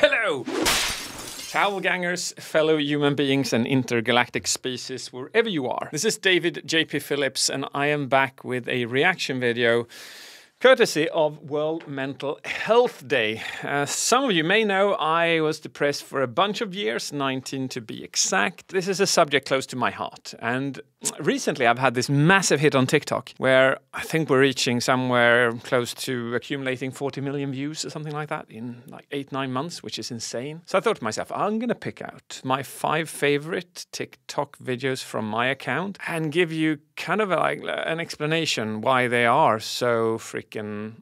Hello! Travelgangers, fellow human beings and intergalactic species, wherever you are. This is David J.P. Phillips and I am back with a reaction video courtesy of World Mental Health Day. As some of you may know, I was depressed for a bunch of years, 19 to be exact. This is a subject close to my heart. And recently I've had this massive hit on TikTok where I think we're reaching somewhere close to accumulating 40 million views or something like that in like 8-9 months, which is insane. So I thought to myself, I'm going to pick out my 5 favorite TikTok videos from my account and give you kind of like an explanation why they are so freaking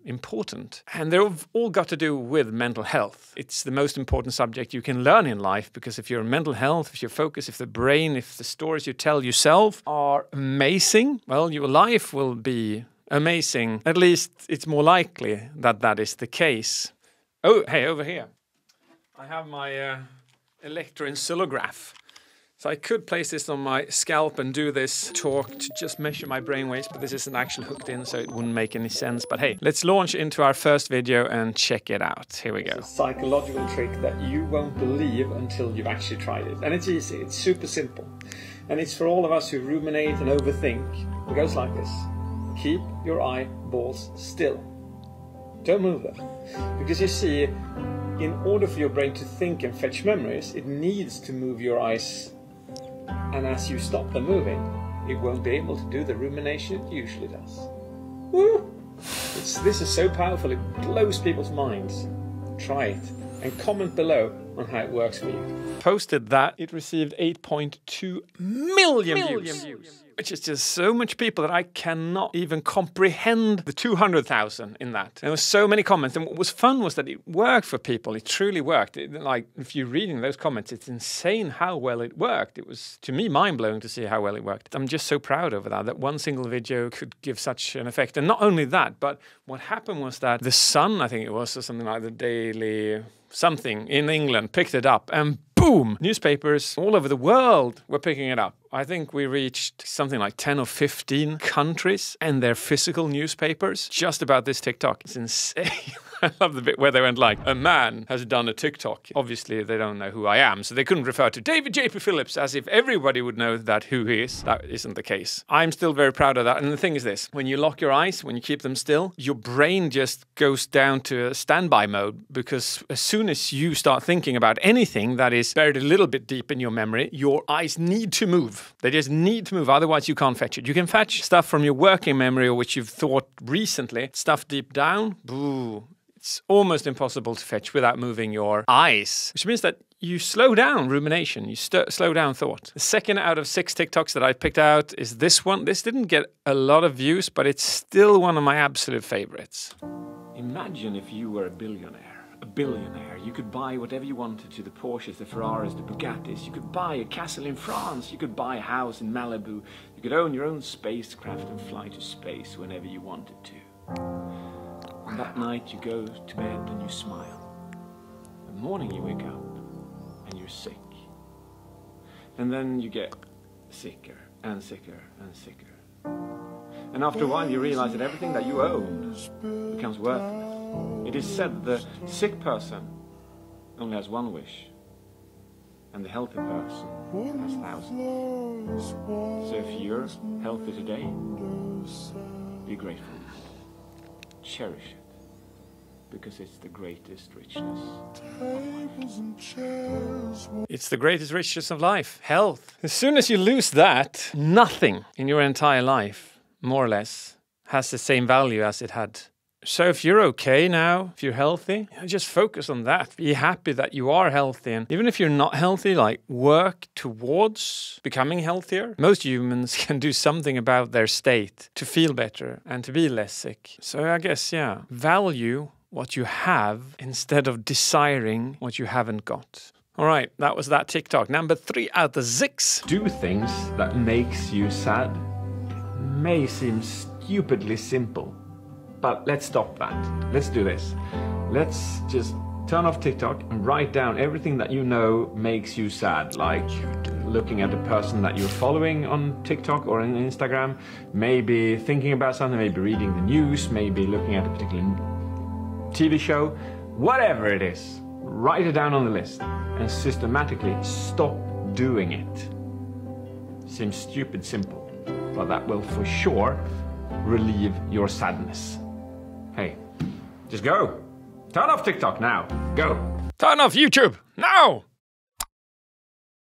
important. And they've all got to do with mental health. It's the most important subject you can learn in life because if your mental health, if your focus, if the brain, if the stories you tell yourself are amazing, well, your life will be amazing. At least it's more likely that that is the case. Oh, hey, over here. I have my electroencephalograph. So I could place this on my scalp and do this talk to just measure my brainwaves, but this isn't actually hooked in, so it wouldn't make any sense. But hey, let's launch into our first video and check it out. Here we go. It's a psychological trick that you won't believe until you've actually tried it. And it's easy, it's super simple. And it's for all of us who ruminate and overthink. It goes like this. Keep your eyeballs still. Don't move them. Because you see, in order for your brain to think and fetch memories, it needs to move your eyes. And as you stop them moving, it won't be able to do the rumination it usually does. Woo! This is so powerful, it blows people's minds. Try it and comment below on how it works for you. Posted that it received 8.2 million views. Which is just so much people that I cannot even comprehend the 200,000 in that. There were so many comments, and what was fun was that it worked for people. It truly worked. Like, if you're reading those comments, it's insane how well it worked. It was, to me, mind-blowing to see how well it worked. I'm just so proud over that one single video could give such an effect. And not only that, but what happened was that The Sun, I think it was, or something like the Daily something in England, picked it up, and boom! Newspapers all over the world were picking it up. I think we reached something like 10 or 15 countries and their physical newspapers just about this TikTok. It's insane. I love the bit where they went like, a man has done a TikTok. Obviously, they don't know who I am, so they couldn't refer to David J.P. Phillips as if everybody would know that who he is. That isn't the case. I'm still very proud of that. And the thing is this, when you lock your eyes, when you keep them still, your brain just goes down to a standby mode because as soon as you start thinking about anything that is buried a little bit deep in your memory, your eyes need to move. They just need to move, otherwise you can't fetch it. You can fetch stuff from your working memory or which you've thought recently, stuff deep down, boo. It's almost impossible to fetch without moving your eyes, which means that you slow down rumination, you slow down thought. The second out of 6 TikToks that I picked out is this one. This didn't get a lot of views, but it's still one of my absolute favorites. Imagine if you were a billionaire. You could buy whatever you wanted to, the Porsches, the Ferraris, the Bugattis. You could buy a castle in France. You could buy a house in Malibu. You could own your own spacecraft and fly to space whenever you wanted to. And that night you go to bed and you smile. In the morning you wake up and you're sick. And then you get sicker and sicker and sicker. And after a while you realize that everything that you own becomes worthless. It is said the sick person only has one wish, and the healthy person has thousands. So if you're healthy today, be grateful. Cherish it, because it's the greatest richness of life. It's the greatest richness of life, health. As soon as you lose that, nothing in your entire life, more or less, has the same value as it had. So if you're okay now, if you're healthy, just focus on that. Be happy that you are healthy. And even if you're not healthy, like work towards becoming healthier. Most humans can do something about their state to feel better and to be less sick. So I guess, yeah, value what you have instead of desiring what you haven't got. All right, that was that TikTok. Number 3 out of 6. Do things that makes you sad. May seem stupidly simple. But let's stop that. Let's do this. Let's just turn off TikTok and write down everything that you know makes you sad. Like looking at the person that you're following on TikTok or on Instagram. Maybe thinking about something, maybe reading the news, maybe looking at a particular TV show. Whatever it is, write it down on the list and systematically stop doing it. Seems stupid simple, but that will for sure relieve your sadness. Hey, just go. Turn off TikTok now. Go. Turn off YouTube now.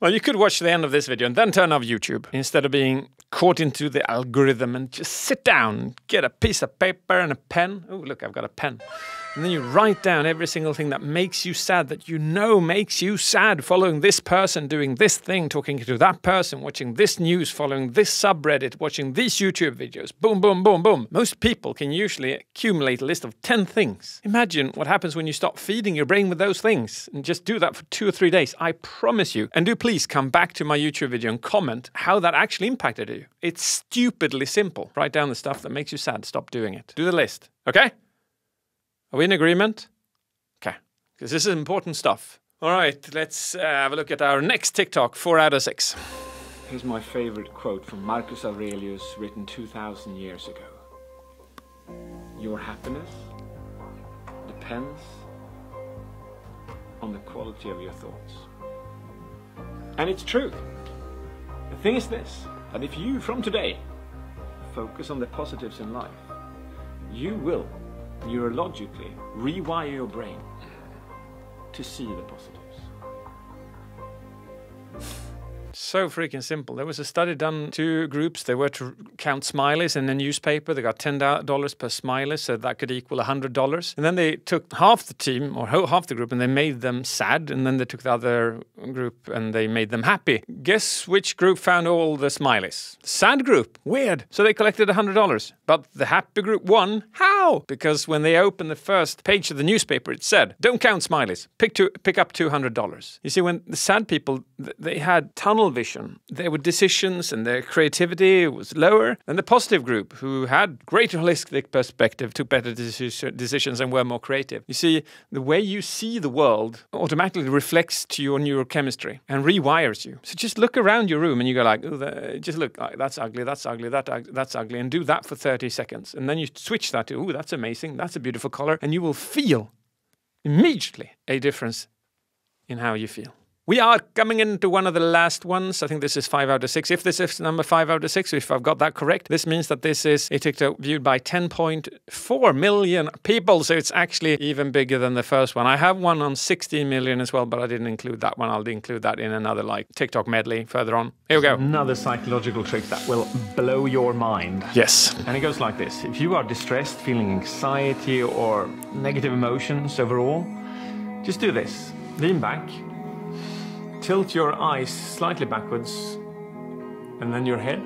Well, you could watch the end of this video and then turn off YouTube instead of being caught into the algorithm, and just sit down, get a piece of paper and a pen. Oh, look, I've got a pen. And then you write down every single thing that makes you sad, that you know makes you sad. Following this person, doing this thing, talking to that person, watching this news, following this subreddit, watching these YouTube videos. Boom, boom, boom, boom. Most people can usually accumulate a list of 10 things. Imagine what happens when you stop feeding your brain with those things. And just do that for 2 or 3 days. I promise you. And do please come back to my YouTube video and comment how that actually impacted you. It's stupidly simple. Write down the stuff that makes you sad. Stop doing it. Do the list. Okay? Are we in agreement? Okay, because this is important stuff. All right, let's have a look at our next TikTok, 4 out of 6. Here's my favorite quote from Marcus Aurelius, written 2,000 years ago. Your happiness depends on the quality of your thoughts. And it's true. The thing is this, that if you, from today, focus on the positives in life, you will neurologically rewire your brain to see the positives. So freaking simple. There was a study done, 2 groups. They were to count smileys in a newspaper. They got $10 per smiley, so that could equal $100. And then they took half the team, or half the group, and they made them sad. And then they took the other group and they made them happy. Guess which group found all the smileys? Sad group. Weird. So they collected $100. But the happy group won. How? Because when they opened the first page of the newspaper, it said, don't count smileys. Pick up $200. You see, when the sad people, they had tunnel vision. Their decisions and their creativity was lower than the positive group, who had greater holistic perspective, took better decisions and were more creative. You see, the way you see the world automatically reflects to your neurochemistry and rewires you. So just look around your room and you go like, oh, just look, that's ugly, that's ugly, that's ugly, and do that for 30 seconds. And then you switch that to, oh, that's amazing, that's a beautiful color, and you will feel immediately a difference in how you feel. We are coming into one of the last ones. I think this is 5 out of 6. If this is number 5 out of 6, if I've got that correct, this means that this is a TikTok viewed by 10.4 million people. So it's actually even bigger than the first one. I have one on 16 million as well, but I didn't include that one. I'll include that in another TikTok medley further on. Here we go. Another psychological trick that will blow your mind. Yes. And it goes like this. If you are distressed, feeling anxiety or negative emotions overall, just do this. Lean back. Tilt your eyes slightly backwards, and then your head,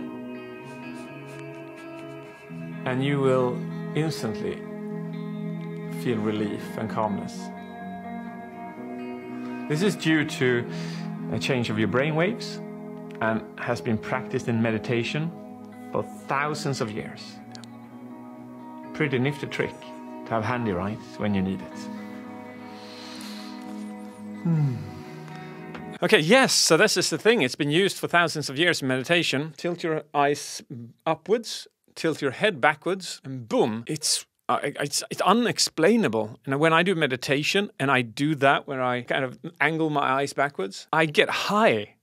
and you will instantly feel relief and calmness. This is due to a change of your brain waves and has been practiced in meditation for thousands of years. Pretty nifty trick to have handy, right, when you need it. Okay, yes, so this is the thing. It's been used for thousands of years in meditation. Tilt your eyes upwards, tilt your head backwards, and boom, it's unexplainable. And when I do meditation and I do that, where I kind of angle my eyes backwards, I get high.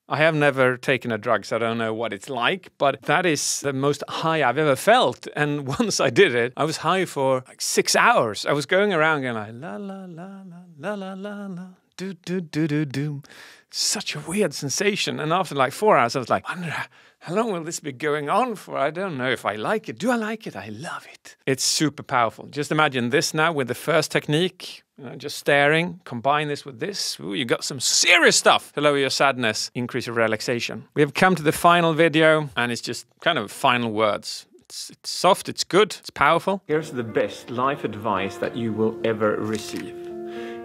I have never taken a drug, so I don't know what it's like, but that is the most high I've ever felt. And once I did it, I was high for like 6 hours. I was going around going like, la, la, la, la, la, la, la, la. Do, do, do, do, do. Such a weird sensation. And after like 4 hours, I was like, wonder how long will this be going on for? I don't know if I like it. Do I like it? I love it. It's super powerful. Just imagine this now with the first technique, just staring. Combine this with this. Ooh, you got some serious stuff to lower your sadness, increase your relaxation. We have come to the final video, and it's just kind of final words. It's soft, it's good, it's powerful. Here's the best life advice that you will ever receive.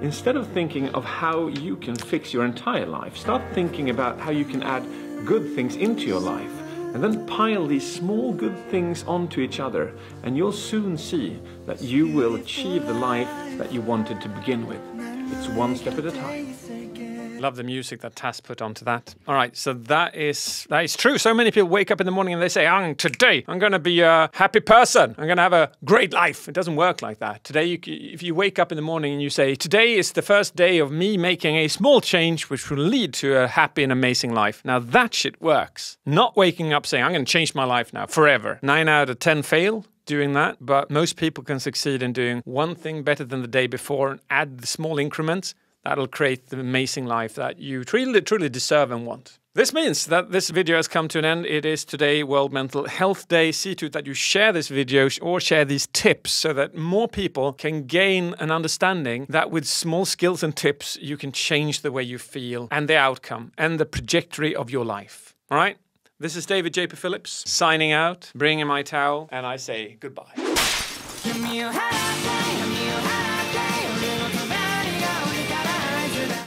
Instead of thinking of how you can fix your entire life, start thinking about how you can add good things into your life, and then pile these small good things onto each other, and you'll soon see that you will achieve the life that you wanted to begin with. It's one step at a time. Love the music that Taz put onto that. All right, so that is true. So many people wake up in the morning and they say, today I'm going to be a happy person. I'm going to have a great life. It doesn't work like that. Today, if you wake up in the morning and you say, today is the first day of me making a small change which will lead to a happy and amazing life. Now that shit works. Not waking up saying, I'm going to change my life now forever. 9 out of 10 fail doing that, but most people can succeed in doing one thing better than the day before and add the small increments. That'll create the amazing life that you truly deserve and want. This means that this video has come to an end. It is today World Mental Health Day. See to it that you share this video or share these tips so that more people can gain an understanding that with small skills and tips, you can change the way you feel and the outcome and the trajectory of your life. All right? This is David J.P. Phillips signing out, bringing my towel, and I say goodbye.